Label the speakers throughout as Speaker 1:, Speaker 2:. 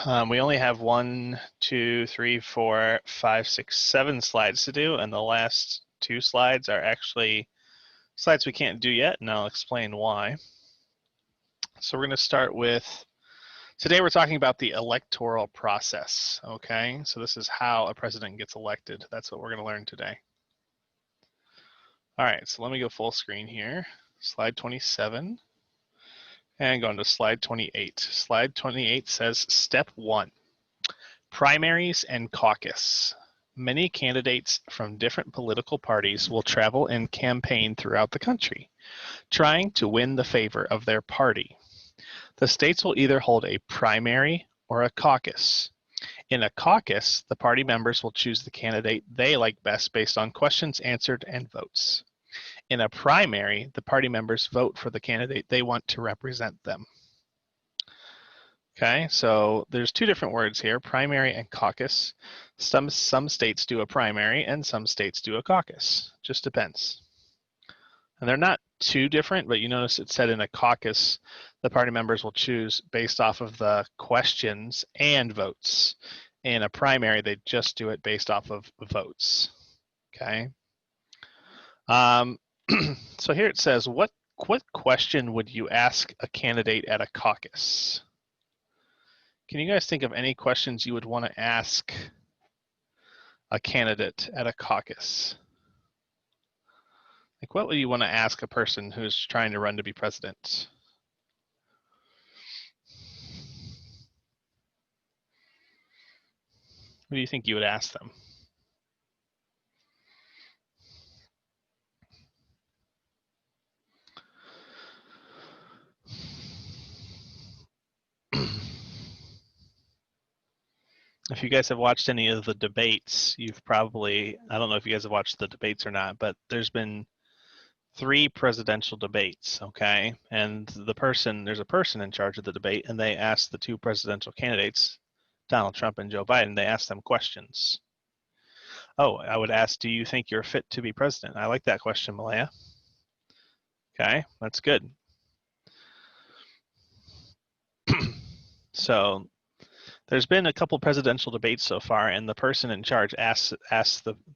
Speaker 1: We only have 1, 2, 3, 4, 5, 6, 7 slides to do, and the last 2 slides are actually slides we can't do yet, and I'll explain why. So we're going to start with, today we're talking about the electoral process, okay? So this is how a president gets elected. That's what we're going to learn today. All right, so let me go full screen here. Slide 27. And go on to slide 28. Slide 28 says step 1, primaries and caucus. Many candidates from different political parties will travel and campaign throughout the country, trying to win the favor of their party. The states will either hold a primary or a caucus. In a caucus, the party members will choose the candidate they like best based on questions answered and votes. In a primary, the party members vote for the candidate they want to represent them. Okay, so there's 2 different words here, primary and caucus. Some states do a primary and some states do a caucus. Just depends. And they're not too different, but you notice it said in a caucus, the party members will choose based off of the questions and votes. In a primary, they just do it based off of votes. Okay. So here it says, what question would you ask a candidate at a caucus? Can you guys think of any questions you would want to ask a candidate at a caucus? Like, what would you want to ask a person who's trying to run to be president? What do you think you would ask them? If you guys have watched any of the debates, you've probably, I don't know if you guys have watched the debates or not, but there's been 3 presidential debates, okay? And there's a person in charge of the debate, and they asked the 2 presidential candidates, Donald Trump and Joe Biden, they asked them questions. Oh, I would ask, do you think you're fit to be president? I like that question, Malaya. Okay, that's good. So there's been a couple presidential debates so far, and the person in charge asks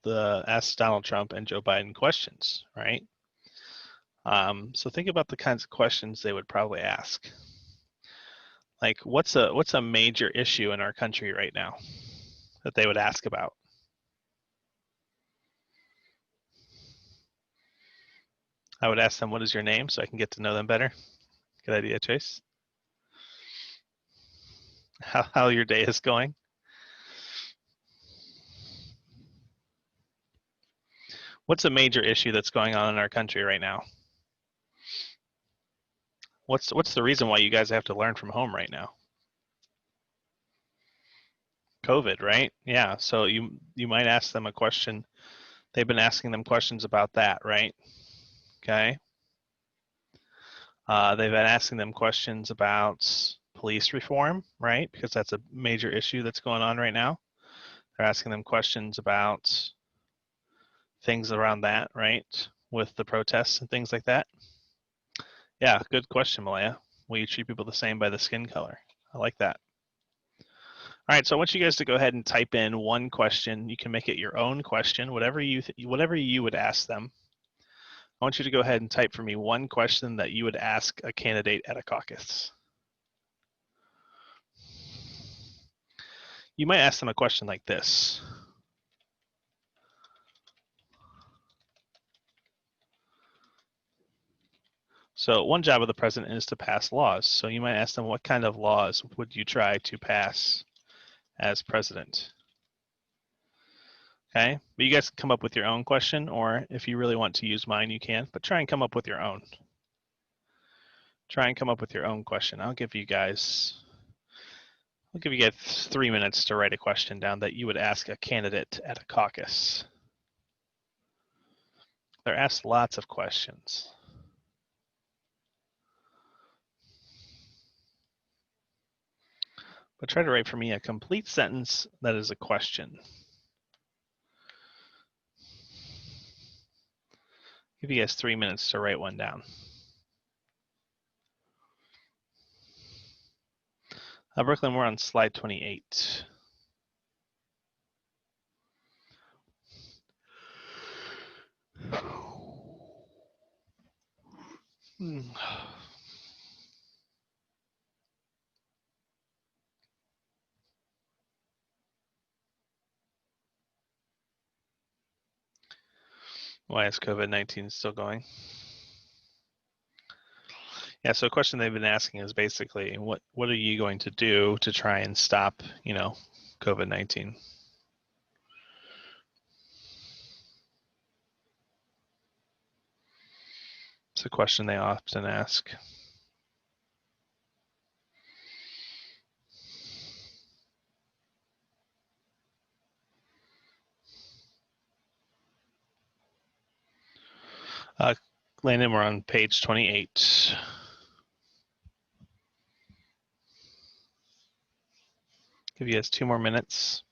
Speaker 1: Donald Trump and Joe Biden questions, right? So think about the kinds of questions they would probably ask. Like, what's a major issue in our country right now that they would ask about? I would ask them, what is your name, so I can get to know them better. Good idea, Chase. How your day is going. What's a major issue that's going on in our country right now? What's the reason why you guys have to learn from home right now? COVID, right? Yeah, so you might ask them a question. They've been asking them questions about that, right? Okay. They've been asking them questions about police reform, right? Because that's a major issue that's going on right now. They're asking them questions about things around that, right? With the protests and things like that. Yeah, good question, Malaya. Will you treat people the same by the skin color? I like that. All right, so I want you guys to go ahead and type in one question. You can make it your own question, whatever you would ask them. I want you to go ahead and type for me one question that you would ask a candidate at a caucus. You might ask them a question like this. So one job of the president is to pass laws. So you might ask them, what kind of laws would you try to pass as president? Okay, but you guys can come up with your own question, or if you really want to use mine, you can, but try and come up with your own. Try and come up with your own question. I'll give you guys 3 minutes to write a question down that you would ask a candidate at a caucus. They're asked lots of questions. But try to write for me a complete sentence that is a question. Give you guys 3 minutes to write one down. Brooklyn, we're on slide 28. Why is COVID-19 still going? Yeah, so a question they've been asking is basically, what are you going to do to try and stop, COVID-19? It's a question they often ask. Landon, we're on page 28. Give you guys 2 more minutes.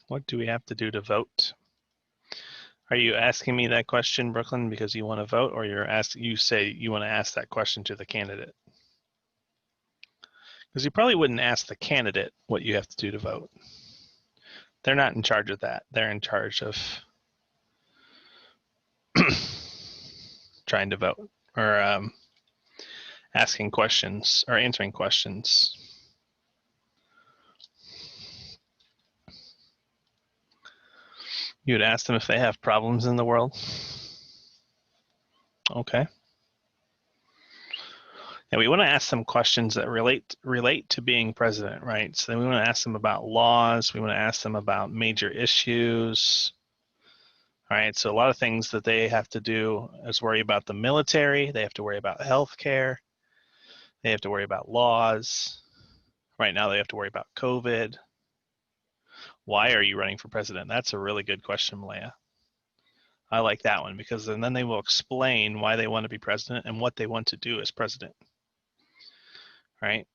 Speaker 1: What do we have to do to vote? Are you asking me that question, Brooklyn, because you want to vote, or you say you want to ask that question to the candidate? Because you probably wouldn't ask the candidate what you have to do to vote. They're not in charge of that. They're in charge of trying to vote or asking questions or answering questions. You would ask them if they have problems in the world. Okay. And we want to ask them questions that relate to being president, right? So then we want to ask them about laws. We want to ask them about major issues. All right. So a lot of things that they have to do is worry about the military. They have to worry about healthcare. They have to worry about laws. Right now they have to worry about COVID. Why are you running for president? That's a really good question, Malaya. I like that one because then they will explain why they want to be president and what they want to do as president. Right?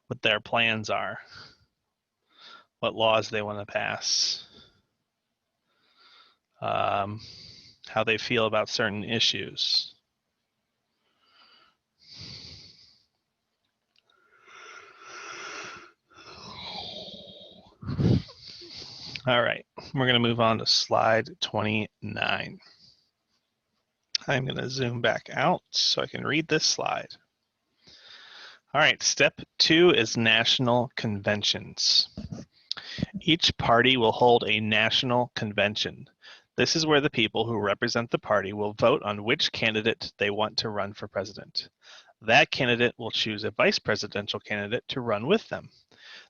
Speaker 1: What their plans are, what laws they want to pass, how they feel about certain issues. All right, we're going to move on to slide 29. I'm going to zoom back out so I can read this slide. All right, step 2 is national conventions. Each party will hold a national convention. This is where the people who represent the party will vote on which candidate they want to run for president. That candidate will choose a vice presidential candidate to run with them.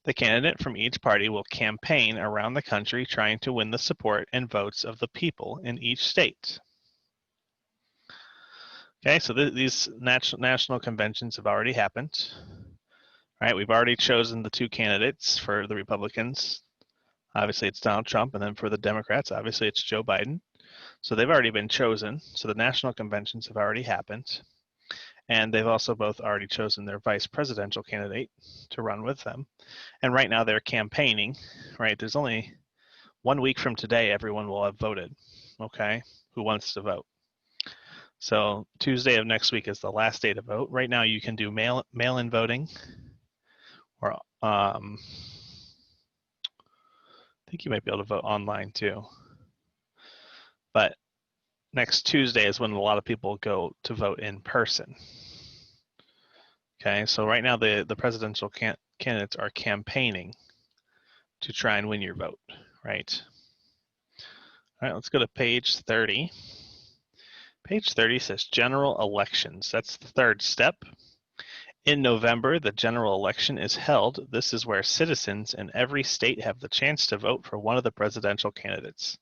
Speaker 1: The candidate from each party will campaign around the country trying to win the support and votes of the people in each state. Okay, so these national conventions have already happened. All right, we've already chosen the 2 candidates for the Republicans. Obviously, it's Donald Trump, and then for the Democrats, obviously, it's Joe Biden. So they've already been chosen. So the national conventions have already happened. And they've also both already chosen their vice presidential candidate to run with them. And right now they're campaigning, right? There's only 1 week from today, everyone will have voted, okay? Who wants to vote? So Tuesday of next week is the last day to vote. Right now you can do mail-in voting, or I think you might be able to vote online too. But next Tuesday is when a lot of people go to vote in person. Okay, so right now the presidential candidates are campaigning to try and win your vote, right? All right, let's go to page 30. Page 30 says general elections. That's the 3rd step. In November, the general election is held. This is where citizens in every state have the chance to vote for one of the presidential candidates.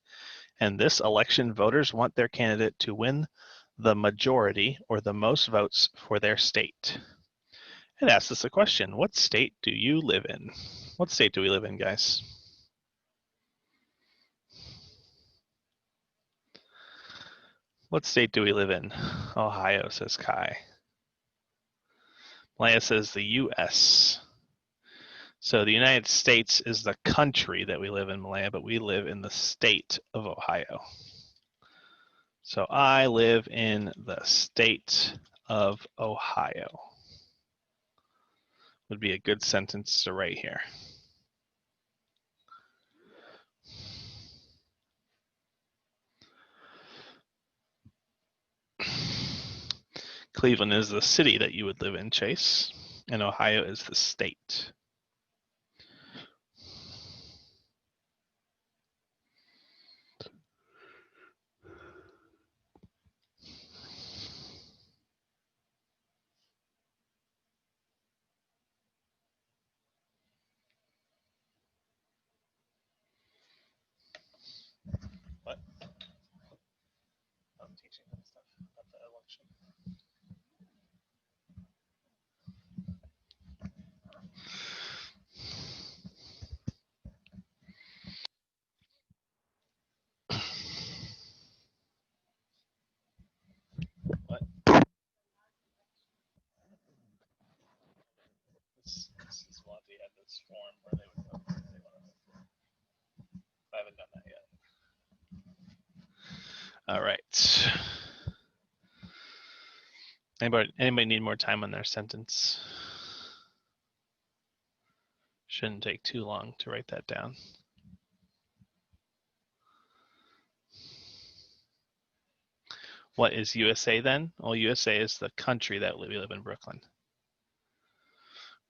Speaker 1: And this election, voters want their candidate to win the majority or the most votes for their state. It asks us a question. What state do you live in? What state do we live in, guys? What state do we live in? Ohio, says Kai. Malaya says the U.S. So the United States is the country that we live in, Malaya, but we live in the state of Ohio. So I live in the state of Ohio. Would be a good sentence to write here. Cleveland is the city that you would live in, Chase, and Ohio is the state. What? I'm teaching them stuff about the election. What? This is what they had this form where they would vote. I haven't done that yet. All right. Anybody need more time on their sentence? Shouldn't take too long to write that down. What is USA then? Well, USA is the country that we live in, Brooklyn.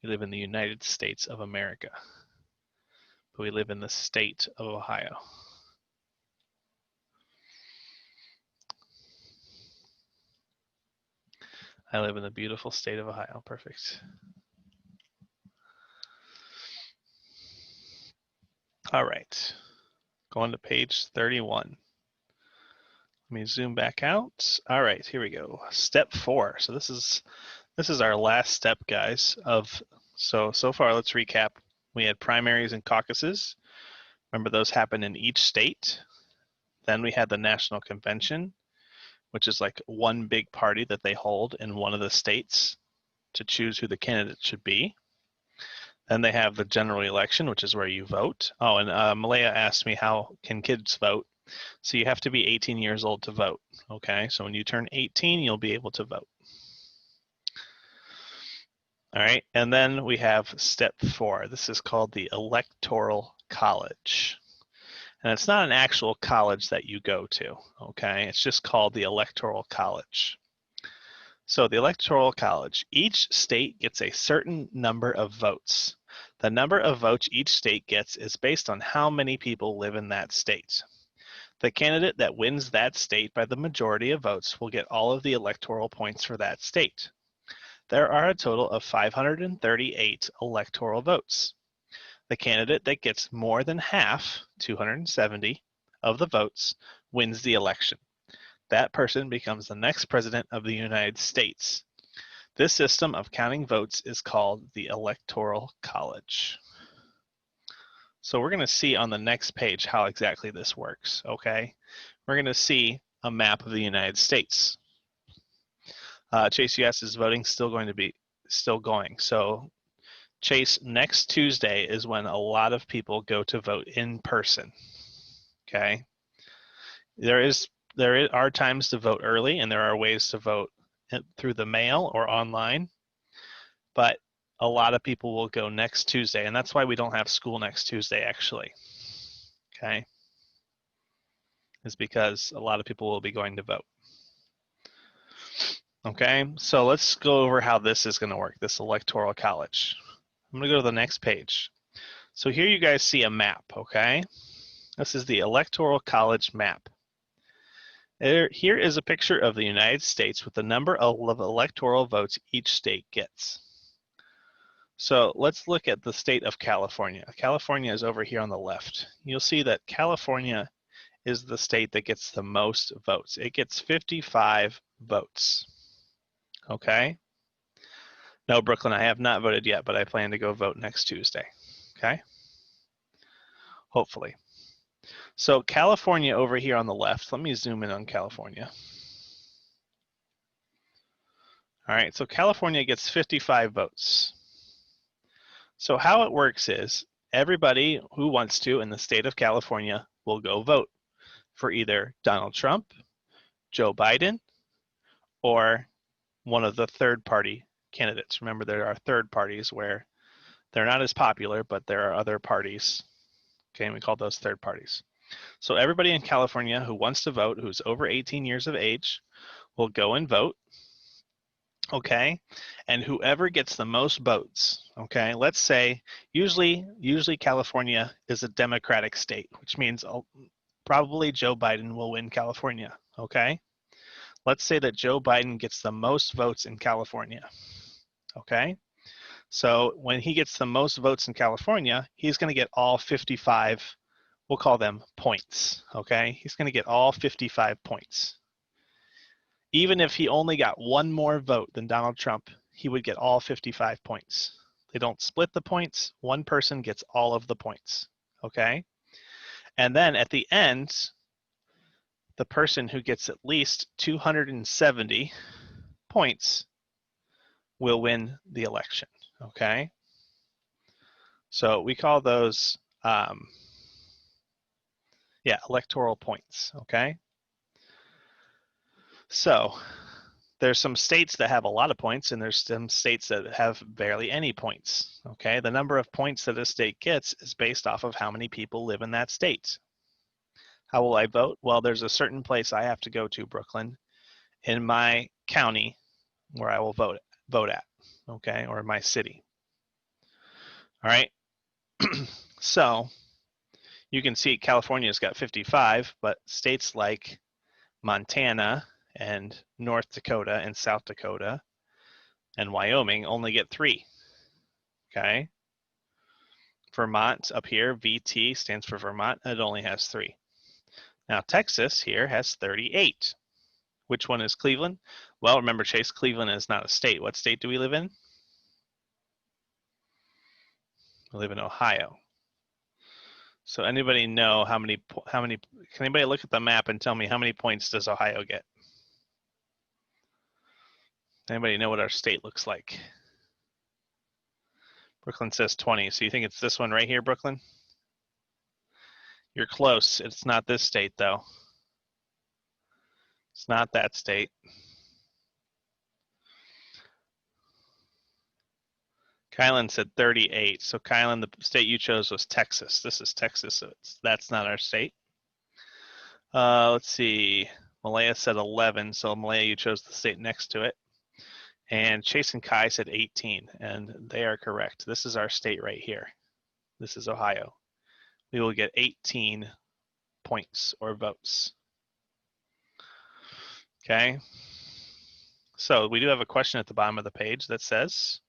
Speaker 1: We live in the United States of America, but we live in the state of Ohio. I live in the beautiful state of Ohio. Perfect. All right, going to page 31. Let me zoom back out. All right, here we go. Step 4. So this is our last step, guys. So far, let's recap. We had primaries and caucuses. Remember, those happen in each state. Then we had the national convention, which is like one big party that they hold in one of the states to choose who the candidate should be. Then they have the general election, which is where you vote. Oh, and Malaya asked me, how can kids vote? So you have to be 18 years old to vote, okay? So when you turn 18, you'll be able to vote. All right, and then we have step 4. This is called the Electoral College. And it's not an actual college that you go to, okay? It's just called the Electoral College. So the Electoral College, each state gets a certain number of votes. The number of votes each state gets is based on how many people live in that state. The candidate that wins that state by the majority of votes will get all of the electoral points for that state. There are a total of 538 electoral votes. The candidate that gets more than half, 270, of the votes wins the election. That person becomes the next president of the United States. This system of counting votes is called the Electoral College. So we're going to see on the next page how exactly this works, okay? We're going to see a map of the United States. Chase, you asked, is voting still going? So Chase, next Tuesday is when a lot of people go to vote in person, okay? There are times to vote early, and there are ways to vote through the mail or online, but a lot of people will go next Tuesday, and that's why we don't have school next Tuesday, actually, okay? Is because a lot of people will be going to vote. Okay, so let's go over how this is going to work, this Electoral College. I'm going to go to the next page. So here you guys see a map, okay? This is the Electoral College map. Here is a picture of the United States with the number of electoral votes each state gets. So let's look at the state of California. California is over here on the left. You'll see that California is the state that gets the most votes. It gets 55 votes. Okay? No, Brooklyn, I have not voted yet, but I plan to go vote next Tuesday. Okay? Hopefully. So California over here on the left, let me zoom in on California. All right, so California gets 55 votes. So how it works is everybody who wants to in the state of California will go vote for either Donald Trump, Joe Biden, or one of the third party candidates. Remember, there are third parties where they're not as popular, but there are other parties. Okay, and we call those third parties. So everybody in California who wants to vote, who's over 18 years of age, will go and vote. Okay, and whoever gets the most votes, okay, let's say usually California is a Democratic state, which means probably Joe Biden will win California. Okay, let's say that Joe Biden gets the most votes in California. Okay, so when he gets the most votes in California, he's going to get all 55, we'll call them points. Okay, he's going to get all 55 points. Even if he only got one more vote than Donald Trump, he would get all 55 points. They don't split the points. One person gets all of the points. Okay? And then at the end, the person who gets at least 270 points will win the election. Okay? So we call those, electoral points. Okay? So there's some states that have a lot of points, and there's some states that have barely any points. Okay, the number of points that a state gets is based off of how many people live in that state. How will I vote? Well, there's a certain place I have to go to, Brooklyn, in my county where I will vote at, okay, or in my city. All right, so you can see California's got 55, but states like Montana and North Dakota and South Dakota and Wyoming only get 3. Okay. Vermont up here, VT stands for Vermont, and it only has 3. Now Texas here has 38. Which one is Cleveland? Well, remember, Chase, Cleveland is not a state. What state do we live in? We live in Ohio. So anybody know how many, can anybody look at the map and tell me how many points does Ohio get? Anybody know what our state looks like? Brooklyn says 20. So you think it's this one right here, Brooklyn? You're close. It's not this state, though. It's not that state. Kylan said 38. So Kylan, the state you chose was Texas. This is Texas, so that's not our state. Let's see. Malaya said 11. So Malaya, you chose the state next to it. And Chase and Kai said 18, and they are correct. This is our state right here. This is Ohio. We will get 18 points or votes. Okay. So we do have a question at the bottom of the page that says,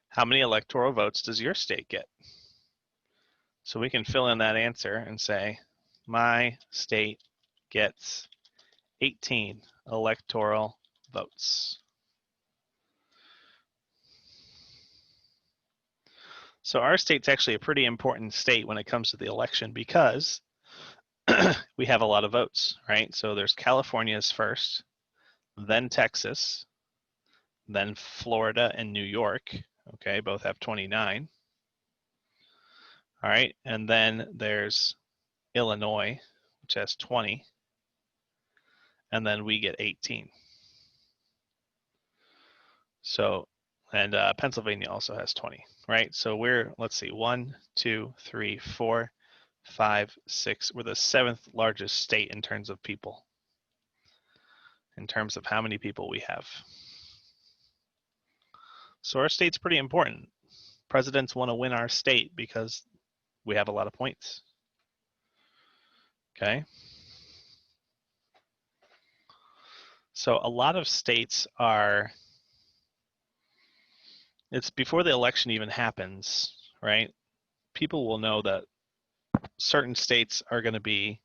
Speaker 1: how many electoral votes does your state get? So we can fill in that answer and say, my state gets 18 electoral votes. So our state's actually a pretty important state when it comes to the election because we have a lot of votes, right? So there's California's first, then Texas, then Florida and New York. Okay, both have 29. All right, and then there's Illinois, which has 20, and then we get 18. So, and Pennsylvania also has 20, right? So we're, let's see, 1, 2, 3, 4, 5, 6. We're the 7th largest state in terms of people, in terms of how many people we have. So our state's pretty important. Presidents want to win our state because we have a lot of points. Okay. So a lot of states are, it's before the election even happens, right? People will know that certain states are going to be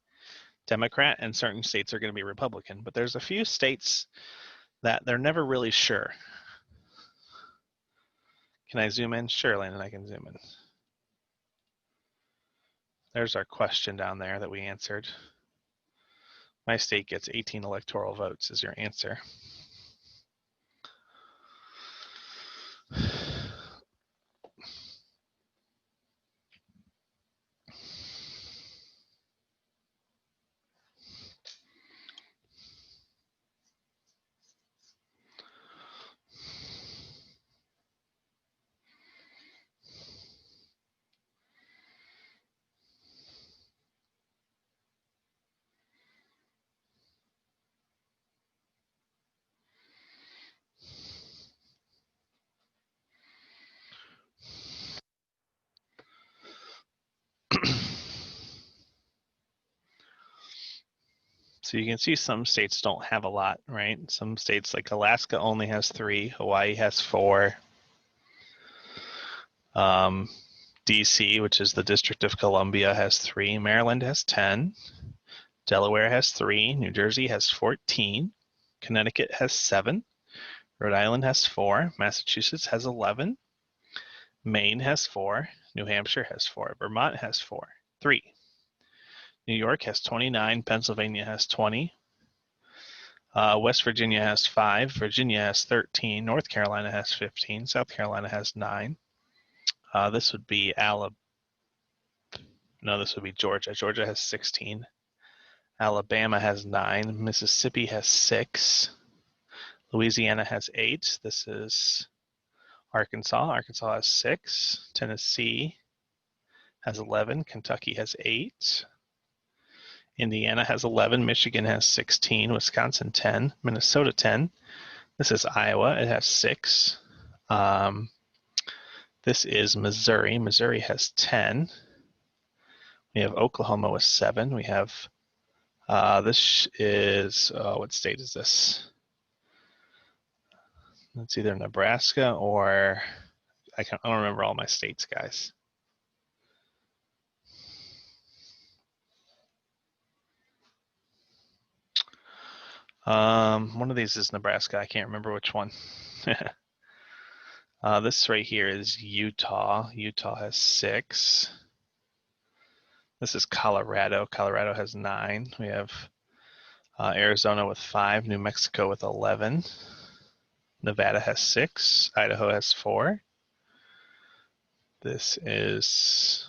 Speaker 1: Democrat and certain states are going to be Republican, but there's a few states that they're never really sure. Can I zoom in? Sure, Landon, I can zoom in. There's our question down there that we answered. My state gets 18 electoral votes is your answer. So you can see some states don't have a lot, right? Some states like Alaska only has 3, Hawaii has 4. DC, which is the District of Columbia, has 3. Maryland has 10. Delaware has 3. New Jersey has 14. Connecticut has 7. Rhode Island has 4. Massachusetts has 11. Maine has 4. New Hampshire has 4. Vermont has 3. New York has 29. Pennsylvania has 20. West Virginia has 5. Virginia has 13. North Carolina has 15. South Carolina has 9. This would be this would be Georgia. Georgia has 16. Alabama has 9. Mississippi has 6. Louisiana has 8. This is Arkansas. Arkansas has 6. Tennessee has 11. Kentucky has 8. Indiana has 11. Michigan has 16. Wisconsin 10. Minnesota 10. This is Iowa. It has 6. This is Missouri. Missouri has 10. We have Oklahoma with 7. We have this is what state is this? It's either Nebraska or I don't remember all my states, guys. One of these is Nebraska. I can't remember which one. This right here is Utah. Utah has 6. This is Colorado. Colorado has 9. We have Arizona with 5. New Mexico with 11. Nevada has 6. Idaho has 4. This is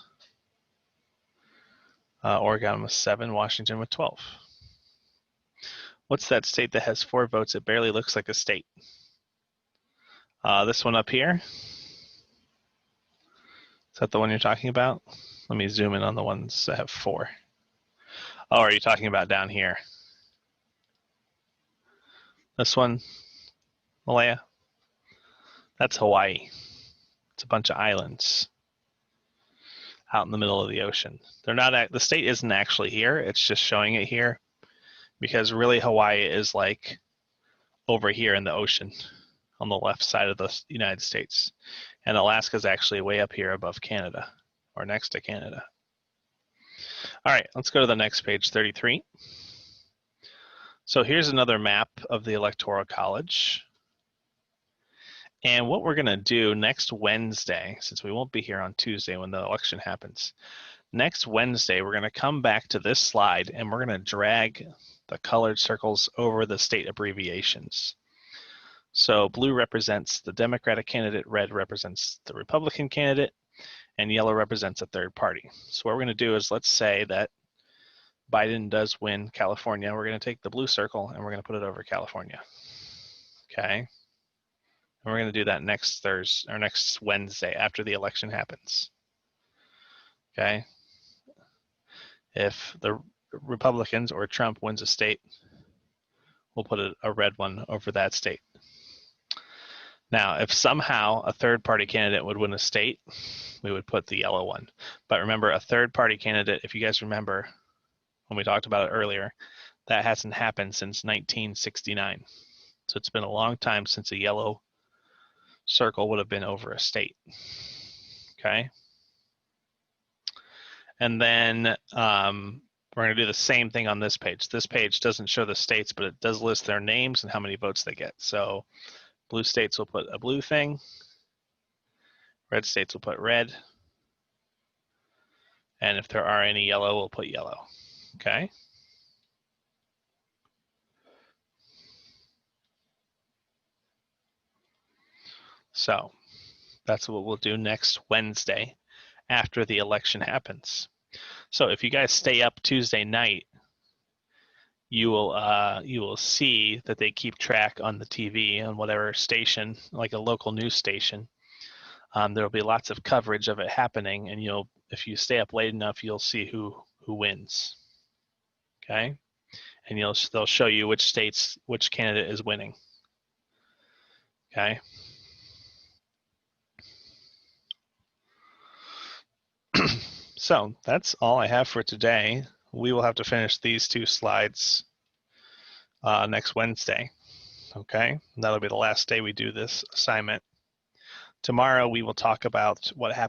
Speaker 1: Oregon with 7. Washington with 12. What's that state that has 4 votes? It barely looks like a state. This one up here. Is that the one you're talking about? Let me zoom in on the ones that have 4. Oh, are you talking about down here? This one, Malaya? That's Hawaii. It's a bunch of islands out in the middle of the ocean. They're not. The state isn't actually here. It's just showing it here because really Hawaii is like over here in the ocean on the left side of the United States. And Alaska is actually way up here above Canada or next to Canada. All right, let's go to the next page, 33. So here's another map of the Electoral College. And what we're going to do next Wednesday, since we won't be here on Tuesday when the election happens, next Wednesday we're going to come back to this slide and we're going to drag the colored circles over the state abbreviations. So blue represents the Democratic candidate, red represents the Republican candidate, and yellow represents a third party. So what we're going to do is, let's say that Biden does win California. We're going to take the blue circle and we're going to put it over California. Okay. And we're going to do that next Thursday or next Wednesday after the election happens. Okay. If the Republicans or Trump wins a state, we'll put a red one over that state. Now, if somehow a third party candidate would win a state, we would put the yellow one. But remember, a third party candidate, if you guys remember when we talked about it earlier, that hasn't happened since 1969. So it's been a long time since a yellow circle would have been over a state. Okay. And then we're going to do the same thing on this page. This page doesn't show the states, but it does list their names and how many votes they get. So blue states will put a blue thing. Red states will put red. And if there are any yellow, we'll put yellow. Okay. So that's what we'll do next Wednesday after the election happens. So if you guys stay up Tuesday night, you will see that they keep track on the TV on whatever station, like a local news station. There will be lots of coverage of it happening, and if you stay up late enough, you'll see who wins. Okay, and they'll show you which candidate is winning. Okay. So that's all I have for today. We will have to finish these 2 slides next Wednesday. Okay, that'll be the last day we do this assignment. Tomorrow we will talk about what happened